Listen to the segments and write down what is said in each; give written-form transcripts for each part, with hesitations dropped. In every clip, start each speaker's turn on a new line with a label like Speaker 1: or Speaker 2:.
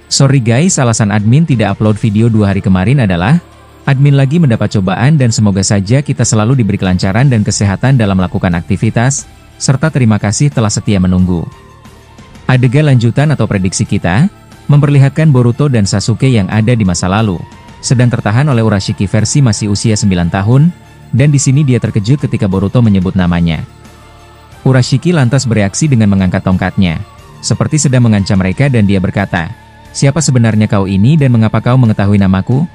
Speaker 1: Sorry guys, alasan admin tidak upload video 2 hari kemarin adalah admin lagi mendapat cobaan dan semoga saja kita selalu diberi kelancaran dan kesehatan dalam melakukan aktivitas, serta terima kasih telah setia menunggu. Adegan lanjutan atau prediksi kita memperlihatkan Boruto dan Sasuke yang ada di masa lalu sedang tertahan oleh Urashiki versi masih usia 9 tahun, dan di sini dia terkejut ketika Boruto menyebut namanya. Urashiki lantas bereaksi dengan mengangkat tongkatnya, seperti sedang mengancam mereka dan dia berkata, "Siapa sebenarnya kau ini dan mengapa kau mengetahui namaku?"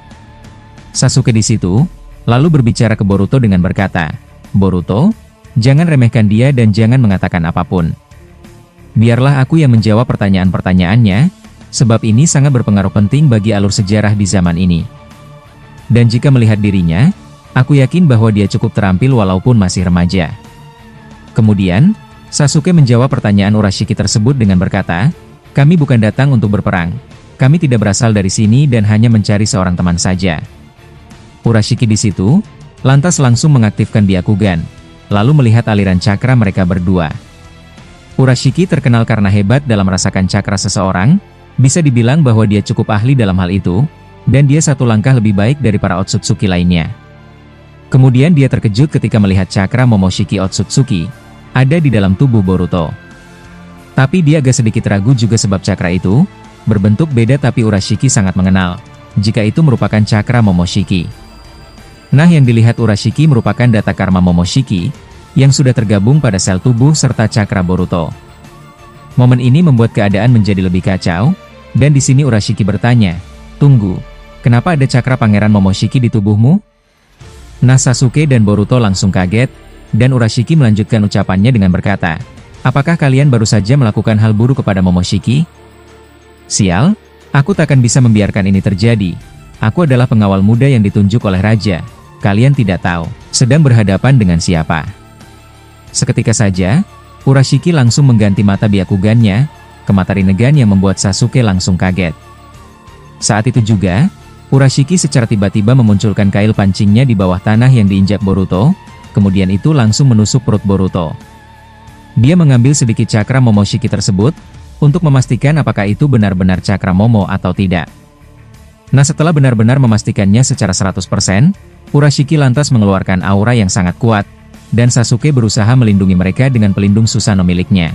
Speaker 1: Sasuke di situ lalu berbicara ke Boruto dengan berkata, "Boruto, jangan remehkan dia dan jangan mengatakan apapun. Biarlah aku yang menjawab pertanyaan-pertanyaannya, sebab ini sangat berpengaruh penting bagi alur sejarah di zaman ini. Dan jika melihat dirinya, aku yakin bahwa dia cukup terampil walaupun masih remaja." Kemudian, Sasuke menjawab pertanyaan Urashiki tersebut dengan berkata, "Kami bukan datang untuk berperang. Kami tidak berasal dari sini dan hanya mencari seorang teman saja." Urashiki di situ lantas langsung mengaktifkan Byakugan, lalu melihat aliran cakra mereka berdua. Urashiki terkenal karena hebat dalam merasakan cakra seseorang, bisa dibilang bahwa dia cukup ahli dalam hal itu, dan dia satu langkah lebih baik dari para Otsutsuki lainnya. Kemudian dia terkejut ketika melihat cakra Momoshiki Otsutsuki ada di dalam tubuh Boruto. Tapi dia agak sedikit ragu juga sebab cakra itu berbentuk beda, tapi Urashiki sangat mengenal jika itu merupakan cakra Momoshiki. Nah, yang dilihat Urashiki merupakan data karma Momoshiki yang sudah tergabung pada sel tubuh serta cakra Boruto. Momen ini membuat keadaan menjadi lebih kacau, dan di sini Urashiki bertanya, "Tunggu, kenapa ada cakra Pangeran Momoshiki di tubuhmu?" Nah, Sasuke dan Boruto langsung kaget, dan Urashiki melanjutkan ucapannya dengan berkata, "Apakah kalian baru saja melakukan hal buruk kepada Momoshiki? Sial, aku takkan bisa membiarkan ini terjadi. Aku adalah pengawal muda yang ditunjuk oleh Raja. Kalian tidak tahu sedang berhadapan dengan siapa." Seketika saja, Urashiki langsung mengganti mata Byakugannya ke mata Rinnegan yang membuat Sasuke langsung kaget. Saat itu juga, Urashiki secara tiba-tiba memunculkan kail pancingnya di bawah tanah yang diinjak Boruto, kemudian itu langsung menusuk perut Boruto. Dia mengambil sedikit cakra Momoshiki tersebut, untuk memastikan apakah itu benar-benar cakra Momo atau tidak. Nah, setelah benar-benar memastikannya secara 100%, Urashiki lantas mengeluarkan aura yang sangat kuat, dan Sasuke berusaha melindungi mereka dengan pelindung Susanoo miliknya.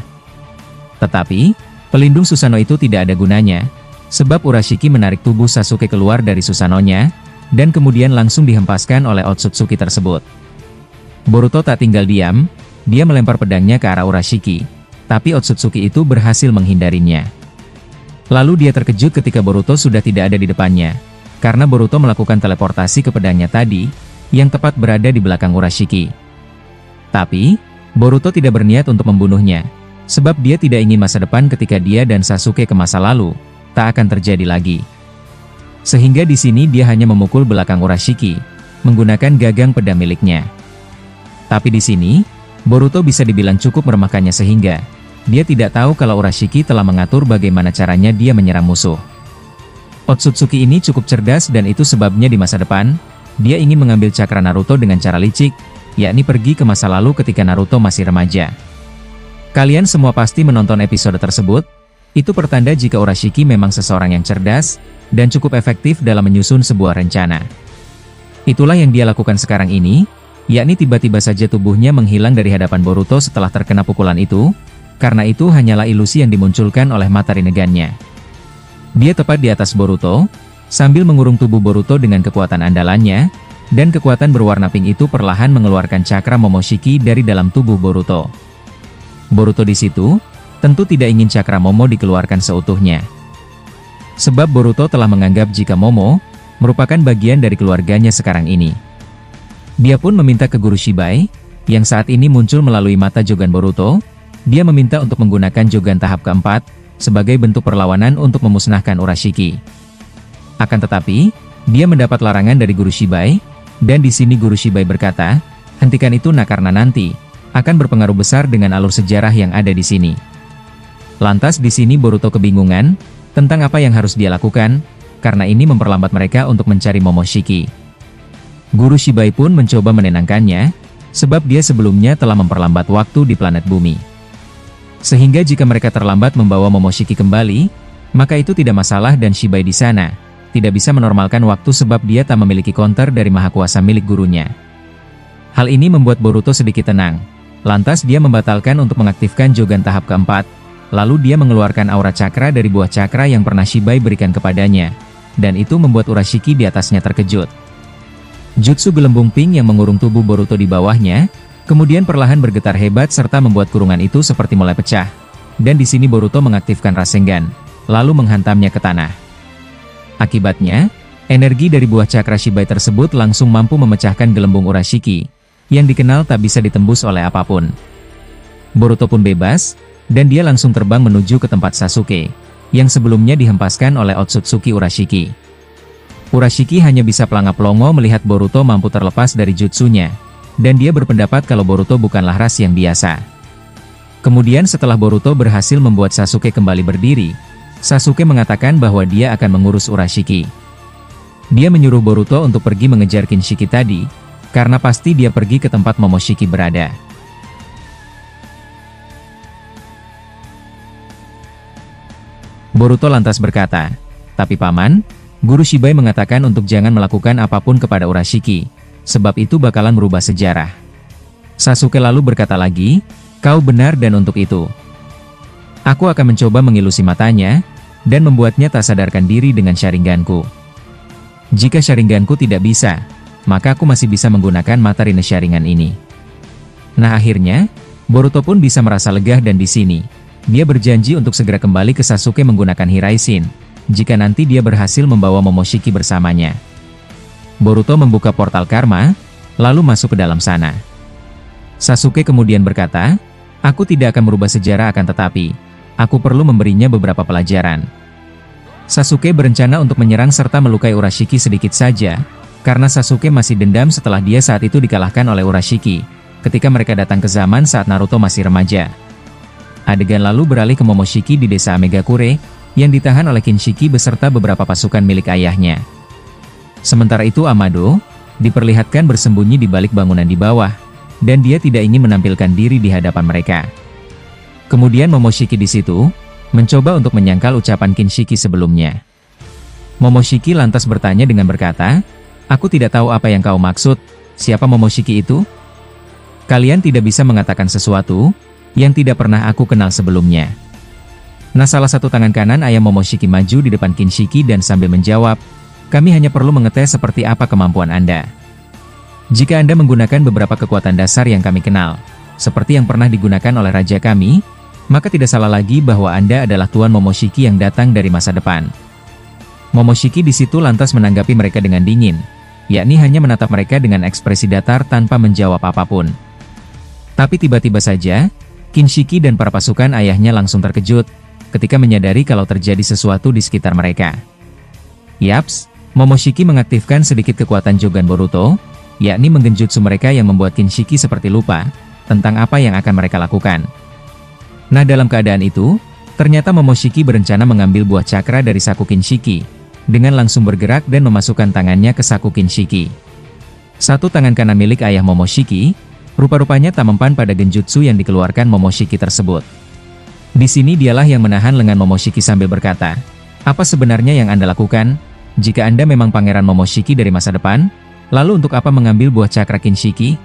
Speaker 1: Tetapi, pelindung Susanoo itu tidak ada gunanya, sebab Urashiki menarik tubuh Sasuke keluar dari Susanoo-nya, dan kemudian langsung dihempaskan oleh Otsutsuki tersebut. Boruto tak tinggal diam, dia melempar pedangnya ke arah Urashiki, tapi Otsutsuki itu berhasil menghindarinya. Lalu dia terkejut ketika Boruto sudah tidak ada di depannya, karena Boruto melakukan teleportasi ke pedangnya tadi, yang tepat berada di belakang Urashiki. Tapi, Boruto tidak berniat untuk membunuhnya, sebab dia tidak ingin masa depan ketika dia dan Sasuke ke masa lalu tak akan terjadi lagi. Sehingga di sini dia hanya memukul belakang Urashiki menggunakan gagang pedang miliknya. Tapi di sini, Boruto bisa dibilang cukup meremehkannya sehingga dia tidak tahu kalau Urashiki telah mengatur bagaimana caranya dia menyerang musuh. Otsutsuki ini cukup cerdas dan itu sebabnya di masa depan, dia ingin mengambil cakra Naruto dengan cara licik, yakni pergi ke masa lalu ketika Naruto masih remaja. Kalian semua pasti menonton episode tersebut, itu pertanda jika Urashiki memang seseorang yang cerdas, dan cukup efektif dalam menyusun sebuah rencana. Itulah yang dia lakukan sekarang ini, yakni tiba-tiba saja tubuhnya menghilang dari hadapan Boruto setelah terkena pukulan itu, karena itu hanyalah ilusi yang dimunculkan oleh mata Rinnegan-nya. Dia tepat di atas Boruto, sambil mengurung tubuh Boruto dengan kekuatan andalannya, dan kekuatan berwarna pink itu perlahan mengeluarkan cakra Momoshiki dari dalam tubuh Boruto. Boruto di situ tentu tidak ingin cakra Momo dikeluarkan seutuhnya. Sebab Boruto telah menganggap jika Momo merupakan bagian dari keluarganya sekarang ini. Dia pun meminta ke Guru Shibai, yang saat ini muncul melalui mata Jogan Boruto, dia meminta untuk menggunakan Jogan tahap keempat, sebagai bentuk perlawanan untuk memusnahkan Urashiki. Akan tetapi, dia mendapat larangan dari Guru Shibai, dan di sini Guru Shibai berkata, "Hentikan itu nak, karena nanti akan berpengaruh besar dengan alur sejarah yang ada di sini." Lantas di sini Boruto kebingungan tentang apa yang harus dia lakukan, karena ini memperlambat mereka untuk mencari Momoshiki. Guru Shibai pun mencoba menenangkannya, sebab dia sebelumnya telah memperlambat waktu di planet bumi. Sehingga jika mereka terlambat membawa Momoshiki kembali, Maka itu tidak masalah dan Shibai di sana tidak bisa menormalkan waktu sebab dia tak memiliki counter dari maha kuasa milik gurunya. Hal ini membuat Boruto sedikit tenang. Lantas dia membatalkan untuk mengaktifkan Jogan tahap keempat. Lalu dia mengeluarkan aura cakra dari buah cakra yang pernah Shibai berikan kepadanya. Dan itu membuat Urashiki di atasnya terkejut. Jutsu gelembung pink yang mengurung tubuh Boruto di bawahnya, kemudian perlahan bergetar hebat serta membuat kurungan itu seperti mulai pecah. Dan di sini Boruto mengaktifkan Rasengan, lalu menghantamnya ke tanah. Akibatnya, energi dari buah cakra Shibai tersebut langsung mampu memecahkan gelembung Urashiki, yang dikenal tak bisa ditembus oleh apapun. Boruto pun bebas, dan dia langsung terbang menuju ke tempat Sasuke, yang sebelumnya dihempaskan oleh Otsutsuki Urashiki. Urashiki hanya bisa pelangap-longo melihat Boruto mampu terlepas dari jutsunya, dan dia berpendapat kalau Boruto bukanlah ras yang biasa. Kemudian setelah Boruto berhasil membuat Sasuke kembali berdiri, Sasuke mengatakan bahwa dia akan mengurus Urashiki. Dia menyuruh Boruto untuk pergi mengejar Kinshiki tadi, karena pasti dia pergi ke tempat Momoshiki berada. Boruto lantas berkata, "Tapi Paman, Guru Shibai mengatakan untuk jangan melakukan apapun kepada Urashiki, sebab itu bakalan merubah sejarah." Sasuke lalu berkata lagi, "Kau benar dan untuk itu, aku akan mencoba mengilusi matanya, dan membuatnya tak sadarkan diri dengan Sharinganku. Jika Sharinganku tidak bisa, maka aku masih bisa menggunakan mata Rinne Sharingan ini." Nah akhirnya, Boruto pun bisa merasa lega dan di sini, dia berjanji untuk segera kembali ke Sasuke menggunakan Hiraishin, jika nanti dia berhasil membawa Momoshiki bersamanya. Boruto membuka portal karma, lalu masuk ke dalam sana. Sasuke kemudian berkata, "Aku tidak akan merubah sejarah akan tetapi, aku perlu memberinya beberapa pelajaran." Sasuke berencana untuk menyerang serta melukai Urashiki sedikit saja, karena Sasuke masih dendam setelah dia saat itu dikalahkan oleh Urashiki, ketika mereka datang ke zaman saat Naruto masih remaja. Adegan lalu beralih ke Momoshiki di desa Megakure, yang ditahan oleh Kinshiki beserta beberapa pasukan milik ayahnya. Sementara itu Amado diperlihatkan bersembunyi di balik bangunan di bawah, dan dia tidak ingin menampilkan diri di hadapan mereka. Kemudian Momoshiki di situ mencoba untuk menyangkal ucapan Kinshiki sebelumnya. Momoshiki lantas bertanya dengan berkata, "Aku tidak tahu apa yang kau maksud, siapa Momoshiki itu? Kalian tidak bisa mengatakan sesuatu yang tidak pernah aku kenal sebelumnya." Nah salah satu tangan kanan ayah Momoshiki maju di depan Kinshiki dan sambil menjawab, "Kami hanya perlu mengetes seperti apa kemampuan Anda. Jika Anda menggunakan beberapa kekuatan dasar yang kami kenal, seperti yang pernah digunakan oleh raja kami, maka tidak salah lagi bahwa Anda adalah Tuan Momoshiki yang datang dari masa depan." Momoshiki di situ lantas menanggapi mereka dengan dingin, yakni hanya menatap mereka dengan ekspresi datar tanpa menjawab apapun. Tapi tiba-tiba saja, Kinshiki dan para pasukan ayahnya langsung terkejut, ketika menyadari kalau terjadi sesuatu di sekitar mereka. Yaps, Momoshiki mengaktifkan sedikit kekuatan Jogan Boruto, yakni menggenjutsu mereka yang membuat Kinshiki seperti lupa tentang apa yang akan mereka lakukan. Nah dalam keadaan itu, ternyata Momoshiki berencana mengambil buah cakra dari saku Kinshiki, dengan langsung bergerak dan memasukkan tangannya ke saku Kinshiki. Satu tangan kanan milik ayah Momoshiki, rupa-rupanya tak mempan pada genjutsu yang dikeluarkan Momoshiki tersebut. Di sini dialah yang menahan lengan Momoshiki sambil berkata, "Apa sebenarnya yang Anda lakukan? Jika Anda memang pangeran Momoshiki dari masa depan, lalu untuk apa mengambil buah cakra Kinshiki?"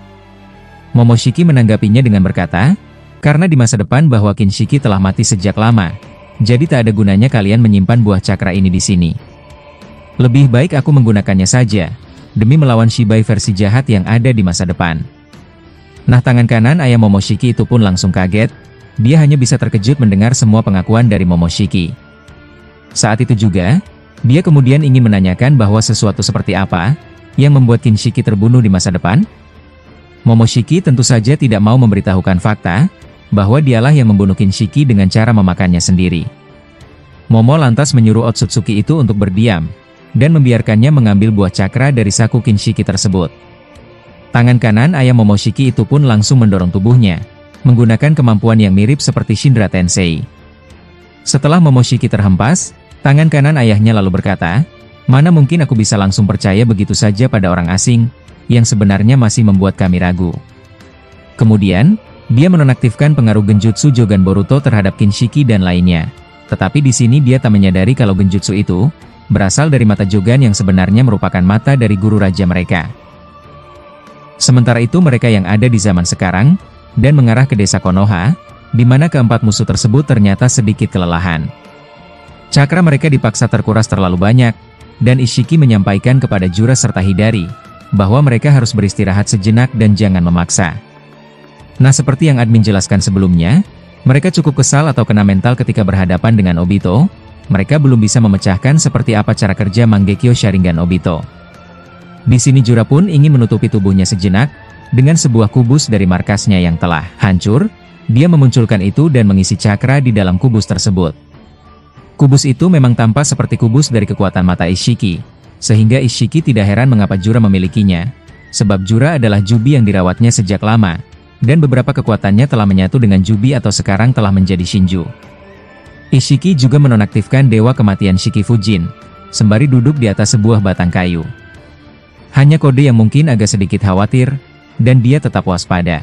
Speaker 1: Momoshiki menanggapinya dengan berkata, "Karena di masa depan bahwa Kinshiki telah mati sejak lama, jadi tak ada gunanya kalian menyimpan buah cakra ini di sini. Lebih baik aku menggunakannya saja, demi melawan Shibai versi jahat yang ada di masa depan." Nah tangan kanan ayah Momoshiki itu pun langsung kaget, dia hanya bisa terkejut mendengar semua pengakuan dari Momoshiki. Saat itu juga, dia kemudian ingin menanyakan bahwa sesuatu seperti apa yang membuat Kinshiki terbunuh di masa depan. Momoshiki tentu saja tidak mau memberitahukan fakta, bahwa dialah yang membunuh Kinshiki dengan cara memakannya sendiri. Momo lantas menyuruh Otsutsuki itu untuk berdiam, dan membiarkannya mengambil buah cakra dari saku Kinshiki tersebut. Tangan kanan ayah Momoshiki itu pun langsung mendorong tubuhnya, menggunakan kemampuan yang mirip seperti Shindra Tensei. Setelah Momoshiki terhempas, tangan kanan ayahnya lalu berkata, "Mana mungkin aku bisa langsung percaya begitu saja pada orang asing, yang sebenarnya masih membuat kami ragu." Kemudian, dia menonaktifkan pengaruh genjutsu Jogan Boruto terhadap Kinshiki dan lainnya. Tetapi di sini dia tak menyadari kalau genjutsu itu berasal dari mata Jogan yang sebenarnya merupakan mata dari guru raja mereka. Sementara itu mereka yang ada di zaman sekarang dan mengarah ke desa Konoha, di mana keempat musuh tersebut ternyata sedikit kelelahan. Cakra mereka dipaksa terkuras terlalu banyak, dan Ishiki menyampaikan kepada Jura serta Hidari bahwa mereka harus beristirahat sejenak dan jangan memaksa. Nah, seperti yang admin jelaskan sebelumnya, mereka cukup kesal atau kena mental ketika berhadapan dengan Obito. Mereka belum bisa memecahkan seperti apa cara kerja Mangekyo Sharingan Obito. Di sini Jura pun ingin menutupi tubuhnya sejenak dengan sebuah kubus dari markasnya yang telah hancur. Dia memunculkan itu dan mengisi cakra di dalam kubus tersebut. Kubus itu memang tampak seperti kubus dari kekuatan mata Ishiki, sehingga Ishiki tidak heran mengapa Jura memilikinya, sebab Jura adalah Jubi yang dirawatnya sejak lama, dan beberapa kekuatannya telah menyatu dengan Jubi atau sekarang telah menjadi Shinju. Ishiki juga menonaktifkan dewa kematian Shikifujin, sembari duduk di atas sebuah batang kayu. Hanya kode yang mungkin agak sedikit khawatir, dan dia tetap waspada.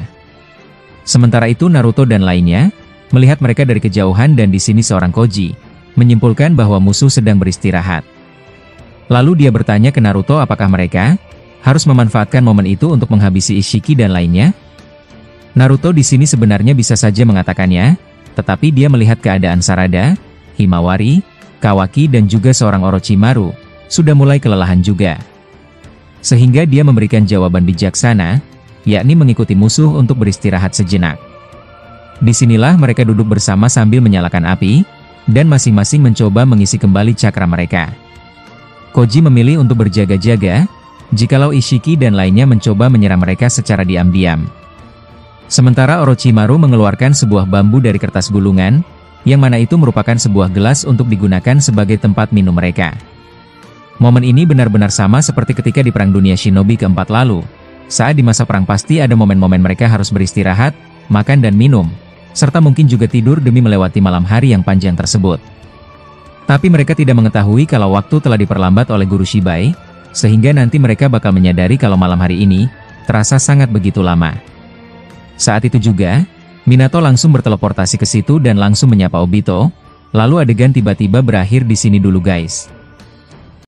Speaker 1: Sementara itu Naruto dan lainnya melihat mereka dari kejauhan dan di sini seorang Koji menyimpulkan bahwa musuh sedang beristirahat. Lalu dia bertanya ke Naruto apakah mereka harus memanfaatkan momen itu untuk menghabisi Ishiki dan lainnya. Naruto di sini sebenarnya bisa saja mengatakannya, tetapi dia melihat keadaan Sarada, Himawari, Kawaki dan juga seorang Orochimaru sudah mulai kelelahan juga. Sehingga dia memberikan jawaban bijaksana, yakni mengikuti musuh untuk beristirahat sejenak. Disinilah mereka duduk bersama sambil menyalakan api, dan masing-masing mencoba mengisi kembali cakra mereka. Koji memilih untuk berjaga-jaga, jikalau Ishiki dan lainnya mencoba menyerang mereka secara diam-diam. Sementara Orochimaru mengeluarkan sebuah bambu dari kertas gulungan, yang mana itu merupakan sebuah gelas untuk digunakan sebagai tempat minum mereka. Momen ini benar-benar sama seperti ketika di Perang Dunia Shinobi keempat lalu. Saat di masa perang pasti ada momen-momen mereka harus beristirahat, makan dan minum, serta mungkin juga tidur demi melewati malam hari yang panjang tersebut. Tapi mereka tidak mengetahui kalau waktu telah diperlambat oleh Guru Shibai, sehingga nanti mereka bakal menyadari kalau malam hari ini terasa sangat begitu lama. Saat itu juga, Minato langsung berteleportasi ke situ dan langsung menyapa Obito, lalu adegan tiba-tiba berakhir di sini dulu guys.